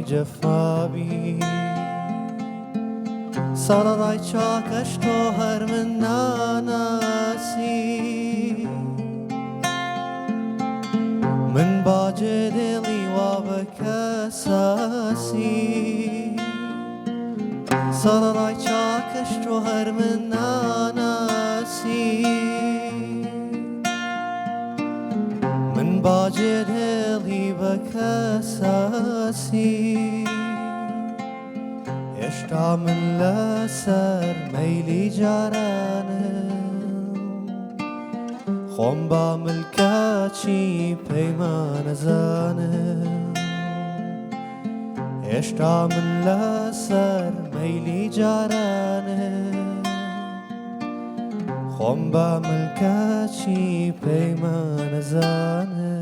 جوانی جفابی سەرەڕای چاکەش تۆ هەر من ناناسی من باجێ دێڵی وا بە کەساسی سەرەڕای چاکەش تۆ هەر من ناناسی من باجێ دێڵی بە کەساسی هێشتا من لەسەر مەیلی جارانم خۆم با ملکەچی پەیمانەزانم هێشتا من لەسەر مەیلی جارانم خۆم با ملکەچی پەیمانەزانم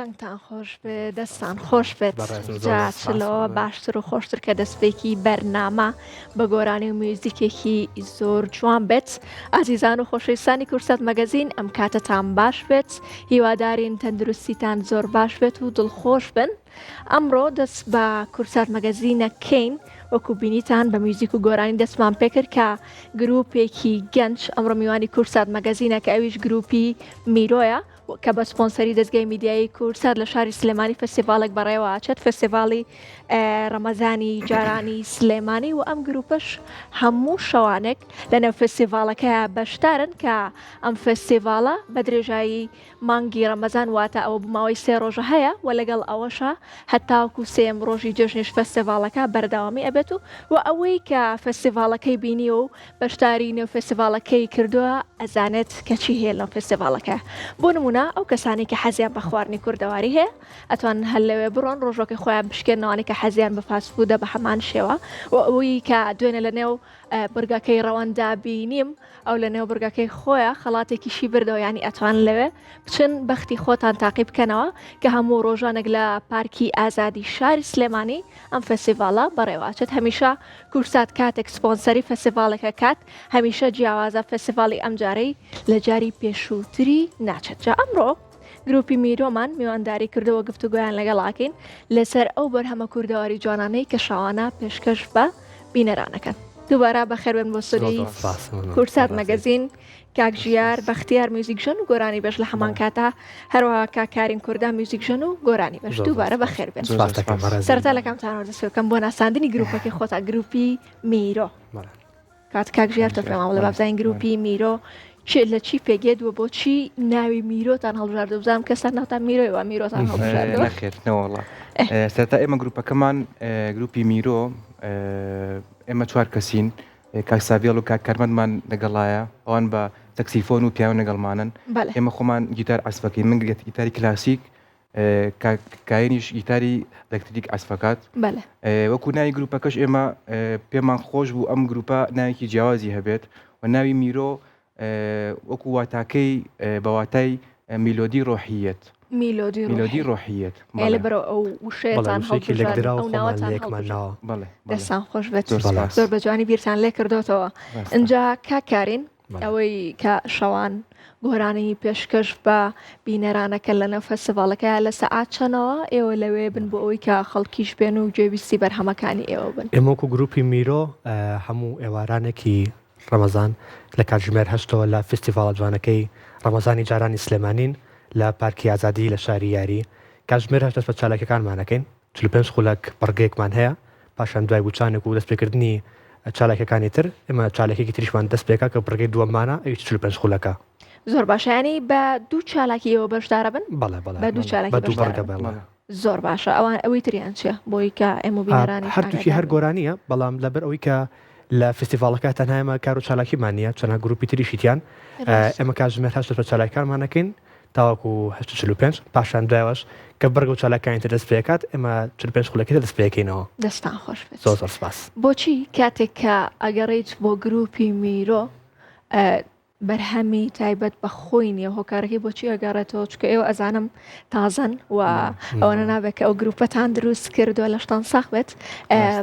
بەنگتان خۆش بێ دەستان خۆش بێت جاچلەوە باشتر و خۆشتر کە دەستپێکی بەرنامە بە گۆرانی و میوزیکێکی زۆر جوان بێت ئازیزان و خۆشەویستانی کورسات مەگەزین ئەم کاتتان باش بێت هیوادارین تەندروستیتان زۆر باش بێت و دڵخۆش بن ئەمڕۆ دەست بە کورسات مەگەزینەکەین وەکو بینیتان بە میوزیک و گۆرانی دەستمان پێکرد کە گروپێکی گەنج ئەمڕۆ میوانی کورسات مەگەزینە کە ئەویش گروپی میرۆیە کە بە سپۆنسەری دەستگای میدیایی کورسات لە شاری سلێمانی فستیڤالێک بەڕێوە ئاچێت فستیڤاڵی ڕەمەزانی جارانی سلێمانی و ئەم گروپەش هەموو شەوانێک لەنێو فستیڤالەکەیە بەشدارن کە ئەم فستیڤالە بە درێژایی مانگی ڕەمەزان واتە ئەوە بماوەی 3 ڕۆژە هەیە و لەگەڵ ئەوەشە هەتاوکو سێم ڕۆژی جێژنیش فستیڤالەکە بەردەوامی ئەبێت و ئەوەی کە فستیڤالەکەی بینی و بەشداری نێو فستیڤالەکەی کردووە ئەزانێت کە چی هەیە لەو فستیڤالەکە بۆ نمونە ئەو کەسانی کە حەزیان بە خواردنی کوردەواری هەیە ئەتوانن هەر لەوێ بڕۆن ڕۆژۆکەی خۆیان بشکێنەوەی کە حەزیان بە فاستفودە بە هەمان شێوە و ئەوەی کە دوێنێ لە نێو بورگەکەی ڕەوەندا بینیم ئەو لە نێو بورگەکەی خۆیە خەڵاتێکیشی بردەوە ینی ئەتوان لەوێ بچن بەختی خۆتان تاقی بکەنەوە کە هەموو ڕۆژانێک لە پارکی ئازادی شاری سلێمانی ئەم فستیڤالە بەڕێواچێت هەمیشە کورسات کاتێک سپۆنسەری فستیڤالەکە کات هەمیشە جیاوازە فستیڤاڵی ئەم جارەی لە جاری پێشووتری ناچێت جا ئەمڕۆ گروپی میرۆمان میوانداری کردەوە گفتوگویان لەگەڵاکەین لەسەر ئەو بەرهەمە کوردەواری جوانانەی کە شەوانە پێشکەش بە بینەرانەکەن دووبارە بەخێربێن بۆ سوودی کورسات مەگەزین کاک ژیار بەختیار میوزیکژن و گۆرانی بەش لە هەمان کاتە هەروەها کاکارین کووردا میوزیکژن و گۆرانی بەش دووبارە بەخێربێن سەرەتا لە کامتان دەستکەم بۆ ناساندنی گروپەکەی خۆتا گروپی میرۆ کات کاک ژیار تۆ پێماوە لە بابزین گروپی میرۆ لە چی پێگێت وە بۆچی ناوی میرۆتان هەڵبژاردە بزانم کەسان ناوتان میرۆیەوە میرۆتان هەڵبژاردەوە نەخێرنەوەڵە سەرەتا ئێمە گروپەکەمان گروپی میرۆ ئێمە 4 کەسین کاک ساڤێڵ و کاک کارمەندمان لەگەڵایە ئەوان بە سەکسیفۆن و پیانۆ لەگەڵمانن ئێمە خۆمان گیتار عەزفەکەین من گیتاری کلاسیک کاینیش گیتاری ئەلێکتریک عەزفەکات وەکو ناوی گروپەکەش ئێمە پێمان خۆش بوو ئەم گروپە ناوێکی جیاوازی هەبێت و ناوی میرۆ وەکو واتاکەی بە واتای میلۆدی ڕۆحیەت میلۆدی ڕۆحیەت لەبەرەوە ئەو وشەیەتان هەڵبژاردەوە دەستان خۆش بێت زۆر بە جوانی بیرتان لێ کردوتەوە اینجا کاکارین ئەوەی کە شەوان گۆرانی پێشکەش بە بینەرانەکە لەنەو فستیڤالەکە لە سەعات چەندەوە ئێوە لەوێ بن بۆ ئەوەی کە خەڵکیش بێن و گوێبیستی بەرهەمەکانی ئێوە بن ئێمە وەکو گروپی میرۆ هەموو ئێوارانێکی ڕەمەزان لە کاتژمێر 8ەوە لە فستیڤاڵە جوانەکەی ڕەمەزانی جارانی سلێمانین لە پارکی ئازادی لە شاری یاری کاتژمێر 8 دەست بە چالاکیەکانمانەکەین 45 خولەک بەڕگەیەکمان هەیە پاشان دوای وچانێک و دەستپێکردنی چالاکیەکانی تر ئێمە چالێکی تریشمان دەست پێکا کە بڕگەی دووەمانە ئەوی 45 خولەکە زۆر باشیانی بە دوو چالاکی ئەوە بەشدارە بن بە دوو چالاکی زۆر باشە ئەوان ئەوەی تریان چیە بۆی کە ئێمە بینەرانی هەردووکی هەر گۆرانیە بەڵام لەبەر ئەوەی کە لە فستیڤالەکە تەنهایمە کار و چالاکیمانە چەنە گروپی تریشیتیان ئێمە کاتژمێر 8 بە چالاکیەکانمانەکەین تاوەکو 45 پاشان دوایەوەش کە بەرگە و چالاکانی تر دەست پێکات ئێمە 45 خولەکەی دەست پێکەینەوە دەستان خۆش بێت زۆر سپاس بۆچی کاتێک کە ئەگەڕیت بۆ گروپی میرۆ بەرهەمی تایبەت بە خۆی نیە هۆکارەکەی بۆچی ئەگەڕێتەوە چکە ئێوە ئەزانم تازن و ئەوەنە نابێت کە ئەو گروپەتان دروست کردووە لە شتان ساخ بێت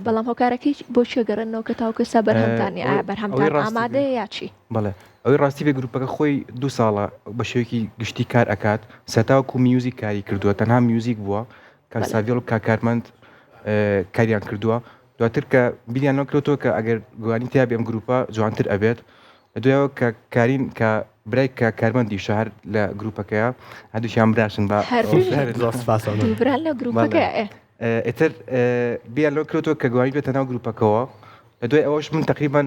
بەڵام هۆکارەکەی بۆچی گەڕێنەوە کە تاوکەسە بەرهەمتانی ئایا بەرهەمتان ئامادەیە یا چی؟ بەڵێ ئەوەی ڕاستی بێ گروپەکە خۆی 2 ساڵە بە شێوەیەکی گشتی کار ئەکات سەتاوەکو میوزیک کاری کردووە تەنها میوزیک بووە کاکساڤیۆڵ و کاکارمەند کاریان کردووە دواتر کە بیریان نەکرێتەوە کە ئەگەر گوانی تیا بێ ئەم گروپە جوانتر ئەبێت لە دوایەوە کە کارین کە برای کە کارمەندی شەهر لە گروپەکەیە هەردووشیان براشن بە دووبران لە گروپەکە ئێتر بیان لەوە کرێتەوە کە گوانی بێتە ناو گروپەکەەوە لە دوای ئەوەش من تقریبان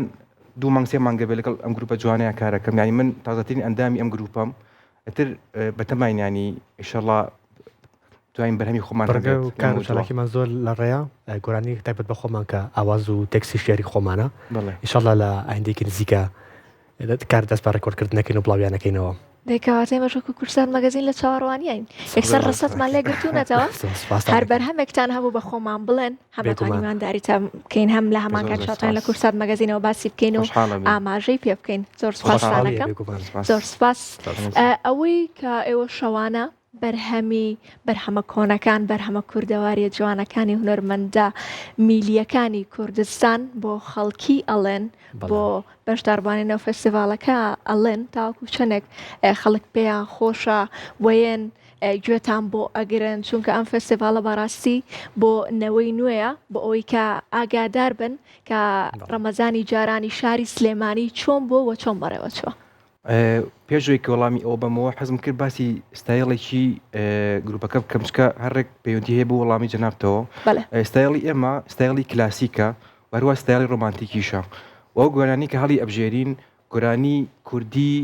2 مانگ 3 مانگە بێ لەگەڵ ئەم گروپە جوانەیە کارەکەم ینی من تازەترین ئەندامی ئەم گروپەم ئەتر بەتەماین ینی ئینشەڵڵا دوایین بەرهەمی خۆمان کارێکمان زۆر لە ڕێیا گۆرانی تایبەت بە خۆمان کە ئاواز و تێکسی شێری خۆمانە ئینشەڵڵا لە ئایندێکی نزیکە کار دەست بە ڕێکۆردکردنەکەین و بڵاویانەکەینەوە دەکەواتێ مەژەکو کورسان مەگەزین لە چاوەڕوانیین یەکسەر ڕستمان لێ گرتوونەتەوە هەر بەرهەمێکتان هەبوو بە خۆمان بڵێن هەمەتوانیمانداری بکەین هەم لە هەمان کاتشاتان لە کورسات مەگەزینەوە باسی بکەین و ئاماژەی پێ بکەین زۆر سپاسانەکەم زۆر سپاس ئەوەی کە ئێوە شەوانە بەرهەمە کۆنەکان بەرهەمە کوردەواریە جوانەکانی هونەرمەندە میلیەکانی کوردستان بۆ خەڵکی ئەڵێن بۆ بەشداربوانینەوە فێستیڤالەکە ئەڵێن تاوەکو چەندێک خەڵک پێیان خۆشە وەیەن گوێتان بۆ ئەگرن چونکە ئەم فێستیڤالە بەڕاستی بۆ نەوەی نوێیە بۆ ئەوەی کە ئاگادار بن کە ڕەمەزانی جارانی شاری سلێمانی چۆن بۆ وە چۆن بەڕێوە چوە پێشوەی کە وەڵامی ئەوە بەمەوە حەزم کرد باسی ستایڵێکی گروپەکە بکەمچکە هەرێک پەیوەندی هەیە بۆ وەڵامی جەنابتەوە ستایڵی ئێمە ستایڵی کلاسیکە وەروە ستایڵی ڕۆمانتیکیشە وەو گۆرانی کە هەڵی ئەبژێرین گۆرانی کوردی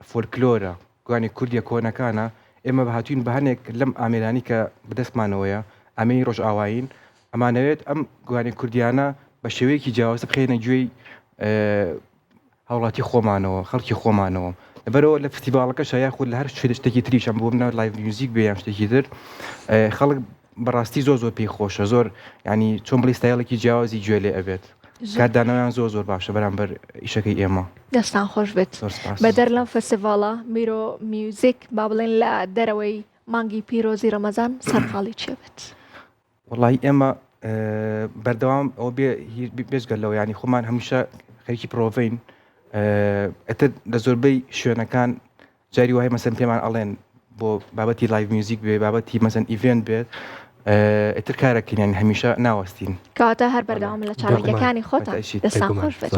فۆلکلۆرە گوانی کوردیە کۆنەکانە ئێمە بەهاتوین بە هەنێک لەم ئامێرانی کە بەدەستمانەوەیە ئەمەی ڕۆژئاوایین ئەمانەوێت ئەم گوانی کوردیانە بە شێوەیەکی جیاوازە بخێنە گوێی هەوڵاتی خۆمانەوە خەڵکی خۆمانەوە لەبەرەوە لە فستیڤالەکە شایخود لە هەر شتێکی تریشم بۆ منە لایڤ میوزیک بێ یان شتێکی تر خەڵک بەڕاستی زۆر پێی خۆشە زۆر ینی چۆن بڵی ستایڵێکی جیاوازی گوێ لێ ئەبێت کاردانەوەیان زۆر باشە بەرامبەر ئیشەکەی ئێمە دەستان خۆش بێت بەدەر لەم فستیڤالە میرۆ میوزیک با بڵێن لە دەرەوەی مانگی پیرۆزی ڕەمەزان سەرقاڵی چێ بێت وەڵی ئێمە بەردەوام ئەوە بێژگەلەوە ینی خۆمان هەمیشە خەریکی پرۆڤین ئەتر لە زۆربەی شوێنەکان جاری وای مەسەن پێمان ئەڵێن بۆ بابەتی لایڤ میوزیک بێ بابەتی مەسەن ئیڤێنت بێت ئەتر کارەکەین هەمیشە ناوەستین کەواتە هەر بەردەوام لە چاڵەکەەکانی خۆتە دەستان خۆش بێت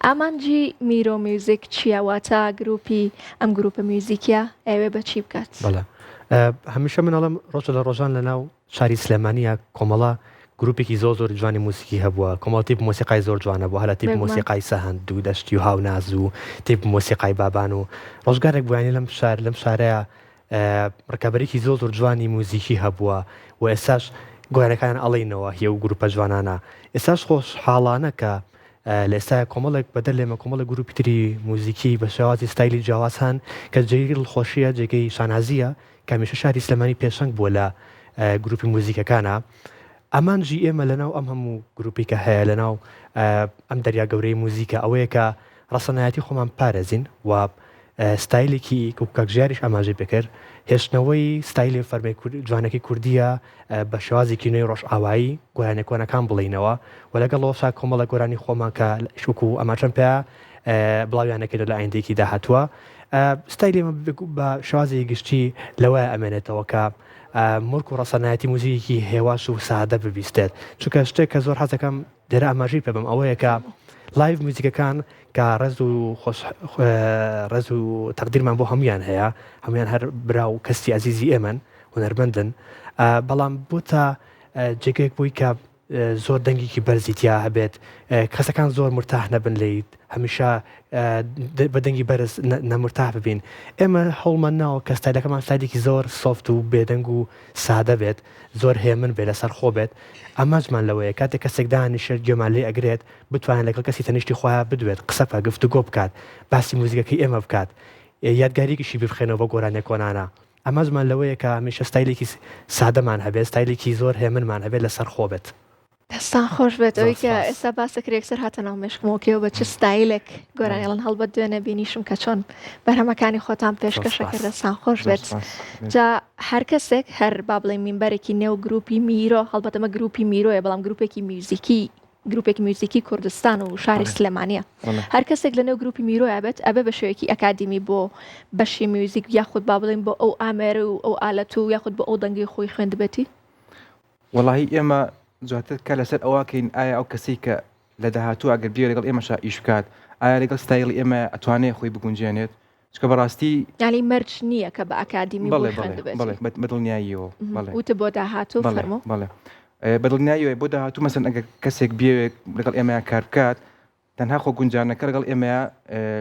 ئامانجی میرۆ میوزیک چیاواتە گروپی ئەم گروپە میوزیکە ئەوێ بە چی بکات هەمیشە منەڵم ڕۆژە لە ڕۆژان لە ناو شاری سلێمانیە کۆمەڵە گروپێکی زۆر جوانی موسیقی هەبووە کۆمەڵ تیپ مۆسیقای زۆر جوانە بوو هەلا تیپ مۆسیقای سەهەند و دەشتی و هاوناز و تیپ مۆسیقای بابان و ڕۆژگارێک بووانی لەم شارەیە ڕکابەرێکی زۆر جوانی موزیکی هەبووە و ئێساش گوێنەکان ئەڵێنەوە هی و گروپە جوانانە ئێساش خۆش حاڵانە کە لە ئێستا کۆمەڵێک بەدەر لێمە کۆمەڵە گروپی تری موزیکی بە شێوازی ستایلی جیاواز هەن کە جێگەی دڵخۆشیە جێگەی شانازیە کە هەمیشە شاری سلێمانی پێشەنگ بووە لە گروپی موزیکەکانە ئەمانجی ئێمە لەناو ئەم هەموو گروپی کە هەیە لەناو ئەم دەریا گەورەی موزیکە ئەوەیە کە ڕەسەنایەتی خۆمان پارێزین و ستایلێکی کاکژیاریش ئاماژەی پێکرد هێشتنەوەی ستایلی فەرمی جوانەکەی کوردیە بە شێوازێکی نوێی ڕۆژئاوایی گۆرانی کۆنەکان بڵینەوە و لەگەڵەوەشا کۆمەڵە گۆرانی خۆمان کە شوک و ئەماچەند پێ بڵاویانەکەێت لە ئایندێکی داهاتووە ستایلی بە شێوازی گشتی لەوەیە ئەمێنێتەوە کە مرک و ڕەسەنایەتی موزیکی هێواش و سادە ببیستێت چونکە شتێک کە زۆر حەزەکەم دێرە ئاماژەی پێ بم ئەوەیە کە لایڤ موزیکەکان کە ڕێز و تەقدیرمان بۆ هەمویان هەیە هەمویان هەر برا و کەستی عزیزی ئێمن هونەرمەندن بەڵام بۆ تا جێگەیەک بووی کە زۆر دەنگێکی بەرزیتیا هەبێت کەسەکان زۆر مرتاح نەبن لیت هەمیشە بە دەنگی بەرز نەمرتاح ببین ئێمە هەوڵمان ناوە کە ستایلەکەمان ستایلێکی زۆر سۆفت و بێدەنگ و سادە بێت زۆر هێمن بێت لەسەر خۆ بێت ئەمەجمان لەوەیە کاتێک کەسێک دانیشە گوێمان لێ ئەگرێت بتوانێت لەگەڵ کەسی تەنیشتی خۆیان بدوێت قسە بکات گفتوگۆ بکات باسی موزیکەکەی ئێمە بکات یادگاریکیشی ببخێنەوە بە گۆرانێک کۆنانە ئەمەجمان لەوەیە کە هەمیشە ستایلێکی سادەمان هەبێت ستایلێکی زۆر هێمنمان هەبێت لەسەر خۆ بێت دەستان خۆش بێت ئەوەی کە ئێستا باسەکر یەکسەر هاتەنەوە مێشکمەوەکەوە بە چ ستایلێک گۆرانیڵەن هەڵبەت دوێنە بینیشم کە چۆن بەرهەمەکانی خۆتان پێشکەشە کرد دەستان خۆش بێت جا هەر کەسێک هەر با بڵێ مینبەرێکی نێو گروپی میرۆ هەڵبەت ئەمە گروپی میرۆیە بەڵام گروپێکی میوزیکی گروپێکی موزیکی کوردستان و شاری سلێمانیە هەر کەسێک لەنێو گروپی میرۆ ئەبێت ئەبێ بە شێوەیەکی ئەکادیمی بۆ بەشی میوزیک یاخود با بڵێن بۆ ئەو ئامێرە و ئەو ئالەت و یاخود بۆ ئەو دەنگی خۆی خوێندبێتی وڵی ئێمە جواتر کە لەسەر ئەوواکەین ئایا ئەو کەسی کە لە داهاتوو ئەگەر بێ لەگەڵ ئێمەش ئیش بکات ئایا لەگەڵ ستایلی ئێمە ئەتوانێت خۆی بگونجێنێت چکە بەڕاستی ینی مەرج نییە کە بە ئەکادیمی بۆی خوێندبێت بەدڵنیاییەوە وتە بۆ داهاتوو فەرموو بەڵێ بەدڵنیاییەوە بۆ داهاتوو مەسەن ئەگەر کەسێک بێ لەگەڵ ئێمە کار بکات تەنها خۆ گونجانەکە لەگەڵ ئێمە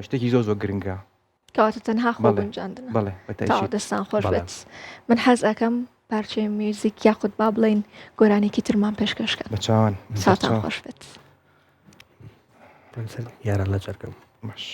شتێکی زۆر گرنگە کەواتە تەنها خۆ گونجاندن بەڵێ دەستان خۆش بێت من حەز ئەەکەم پارچەی میوزیک یاخود با بڵێن گۆرانێکی ترمان پێشکەشکە بە چاوان ساتان خۆش بێت یاران لە جەرگم باش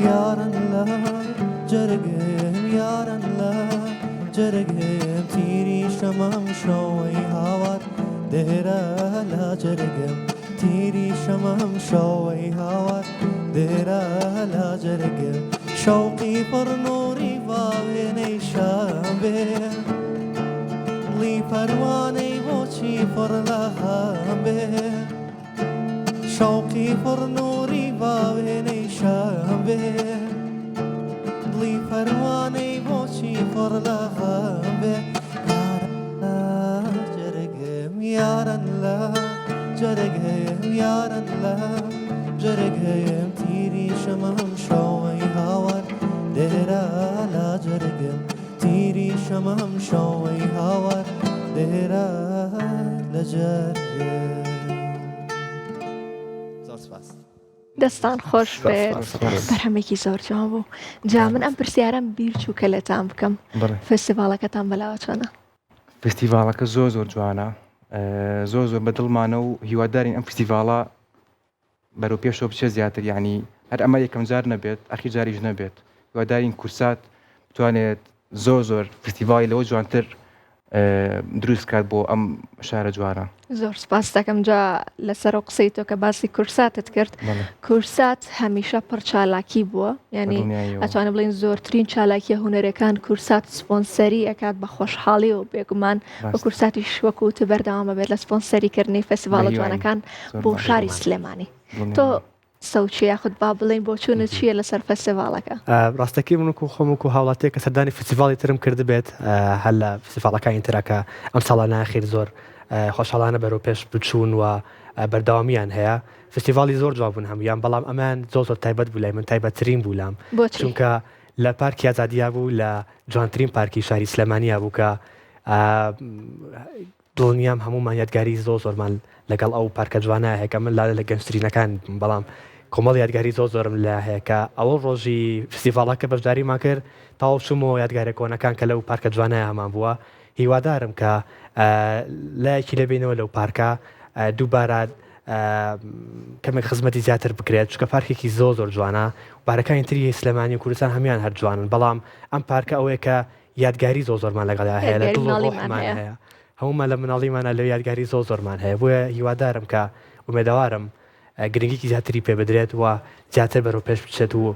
یارن لا جرگم یارن لا جرگم تیری شمم شوی هاوار دهرا لا جرگم تیری شمم شوی هاوار دهرا لا جرگم شوقی پر نوری واوی نیشان به لی پروانه وچی پر لهم به شوقی پر نوری واوی نیشان به لی پروانه وچی پر لهم به جرگم یارن لا جرگم یارن لا جرگم تیری شمم شوی هاور دهرا لا جرگم تیری شمم شوی هاور دهرا لجرگم دەستان خۆش بێت بەرهەمێکی زۆر جوان بوو جا من ئەم پرسیارەم بیر چوو کە لێتان بکەم فستیڤاڵەکەتان بەلاوە چۆنە فستیڤاڵەکە زۆر جوانە زۆر بەدڵمانە و هیوادارین ئەم فستیڤاڵە بەرەو پێشەوە بچێ زیاتر یعنی هەر ئەمە یەکەم جار نەبێت ئەخی جاریش نەبێت هیوادارین کورسات بتوانێت زۆر فستیڤاڵی لەوە جوانتر دروست کات بۆ ئەم شارە جوانە زۆر سپاس دەکەم جا لەسەر و قسەی تۆ کە باسی کورساتت کرد کورسات هەمیشە پڕ چالاکی بووە یعنی ئەتوانە بڵێن زۆرترین چالاکیە هونەرەکان کورسات سپۆنسەری ئەکات بە خۆشحاڵی و بێگومان بە کورساتیش وەکوتە بەردەوامە بێت لە سپۆنسەریکردنی فستیڤاڵە جوانەکان بۆ شاری سلێمانی تۆ سەوچی یاخود با بڵێن بۆ چوونت چییە لەسەر فستیڤاڵەکە ڕاستەکەی من و خۆم و هاوڵاتێک کە سەردانی فستیڤاڵی ترم کرد بێت هەر لە فستیڤاڵەکانی ترەکە ئەم ساڵانە ئاخیر زۆر خۆشحاڵانە بەرەو پێش بچوون و بەردەوامیان هەیە فستیڤاڵی زۆر جوان بوون هەمویان بەڵام ئەمان زۆر تایبەت بوو لای من تایبەتترین بوو لام چونکە لە پارکی ئازادیا بوو لە جوانترین پارکی شاری سلێمانیا بوو کە دڵنیام هەمومان یادگاری زۆرمان لەگەڵ ئەو پارکە جوانە هەیە کە من لە گەنجترینەکان بەڵام کۆمەڵ یادگاری زۆرم لە هەیە کە ئەوە ڕۆژی فستیڤاڵەکە بەشداریمان کرد تاو چوومەوە یادگارە کۆنەکان کە لەو پارکە جوانە هەمان بووە هیوادارم کە لایەکی لەبینەوە لەو پارکە دووبارە کەمێک خزمەتی زیاتر بکرێت چکە پارکێکی زۆر جوانە بارەکانی تری سلێمانی و کوردستان هەمیان هەر جوانن بەڵام ئەم پارکە ئەوەیە کە یادگاری زۆرمان لەگەڵ هەیە لە دڵمان هەیە هەمومان لە مناڵیمانە لەو یادگاری زۆرمان هەیە بۆیە هیوادارم کە ومێدەوارم گرنگێکی زیاتری پێ بدرێت و زیاتر بەرەو پێش بچێت و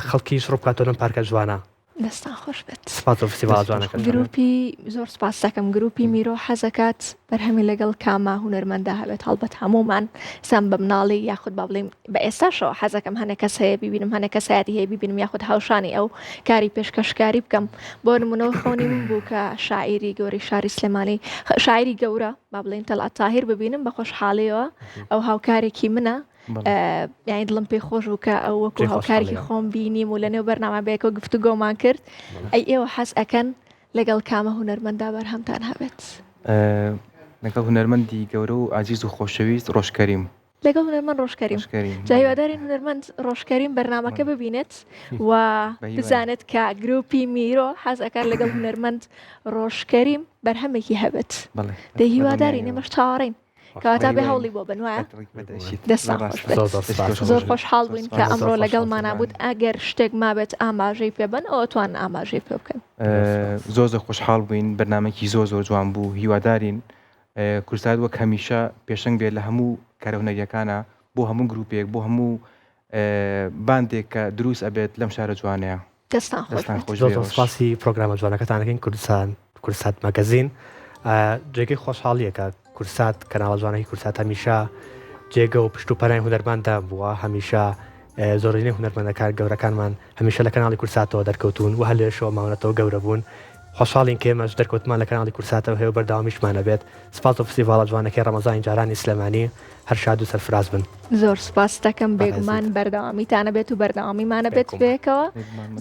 خەڵکیش ڕووبکاتۆ لەم پارکە جوانە دەستان خۆش بێت سپاس و فستیڤاڵ جوانەکە گروپی زۆر سپاس دەکەم گروپی میرۆ حەزەکات بەرهەمی لەگەڵ کاما هونەرمەندا هەبێت هەڵبەت هەمومان سام بە مناڵی یاخود با بڵێم بە ئێستاشەوە حەزەکەم هەنێک کەس هەیە ببینم هەنێک کەسایەتی هەیە ببینم یاخود هاوشانی ئەو کاری پێشکەشکاری بکەم بۆ نمونەوە خۆنی من بوو کە شاعیری گەوری شاری سلێمانی شاعیری گەورە با بڵێن تەلعات تاهیر ببینم بە خۆشحاڵیەوە ئەو هاوکارێکی منە یعنی دڵم پێی خۆش بوو کە ئەو وەکو هاوکارێکی خۆم بینیم و لەنێو بەرنامە بەیەکەوە گفتوگۆمان کرد ئەی ئێوە حەز ئەکەن لەگەڵ کامە هونەرمەندا بەرهەمتان هەبێت لەگەڵ هونەرمەندی گەورە و ئازیز و خۆشەویست ڕۆژکەریم لەگەڵ هونەرمەند ڕۆژکەریم جایوادارین هونەرمەند ڕۆژکەریم بەرنامەکە ببینێت و بزانێت کە گروپی میرۆ حەز ئەکات لەگەڵ هونەرمەند ڕۆژکەریم بەرهەمێکی هەبێت دەی هیوادارین ئێمەش چاوەڕێین کەواتە بێ هەوڵی بۆ بنوایە دەستان خۆش بێت. زۆر خۆشحاڵ بووین کە ئەمڕۆ لەگەڵمانە بووت. ئەگەر شتێک مابێت ئاماژەی پێبن ئەوە توان ئاماژەی پێ بکەن. زۆر خۆشحاڵ بووین بەرنامێکی زۆر جوان بوو هیوادارین کورسات وەک هەمیشە پێشنگ بێت لە هەموو کارەونەریەکانە بۆ هەموو گروپێک بۆ هەموو باندێک کە دروست ئەبێت لەم شارە جوانەیە. دەستان خۆش زۆر سپاسی پرۆگرامە جوانەکەتانەکەین کورسات مەگەزین جێگەی خۆشحاڵیەکە کورسات کەناڵە جوانەکەی کورسات هەمیشە جێگە و پشت و پەنای هونەرماندا بووە هەمیشە زۆرینەی هونەرمەندەکان گەورەکانمان هەمیشە لە کەناڵی کورساتەوە دەرکەوتون و هەلێشەوە ماونەتەوە گەورە بوون. خۆشحاڵین کە ئێمەش دەرکەوتمان لە کەناڵی کورساتەوە هەیە و بەرداوامیشمانە بێت. سپاس بۆ فستیڤالە جوانەکەی ڕەمەزانی جارانی سلێمانی هەر شاد و سەرفراز بن. زۆر سپاس دەکەم بێگومان بەردەوامیتانە بێت و بەردەوامیمانە بێت بێکەوە.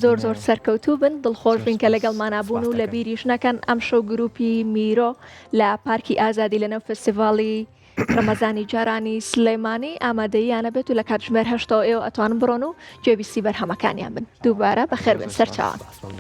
زۆر سەرکەوتوو بن دڵخۆش بین کە لەگەڵمانە بوون و لە بیریش نەکەن ئەم شەو گروپی میرۆ لە پارکی ئازادی لەنێو فستیڤاڵی ڕەمەزانی جارانی سلێمانی ئامادەییانە بێت و لە کاتژمێر 8 ئێوە ئەتوانن بڕۆن و گوێبیستی بەرهەمەکانیان بن. دووبارە بەخێر بن سەرچاوان.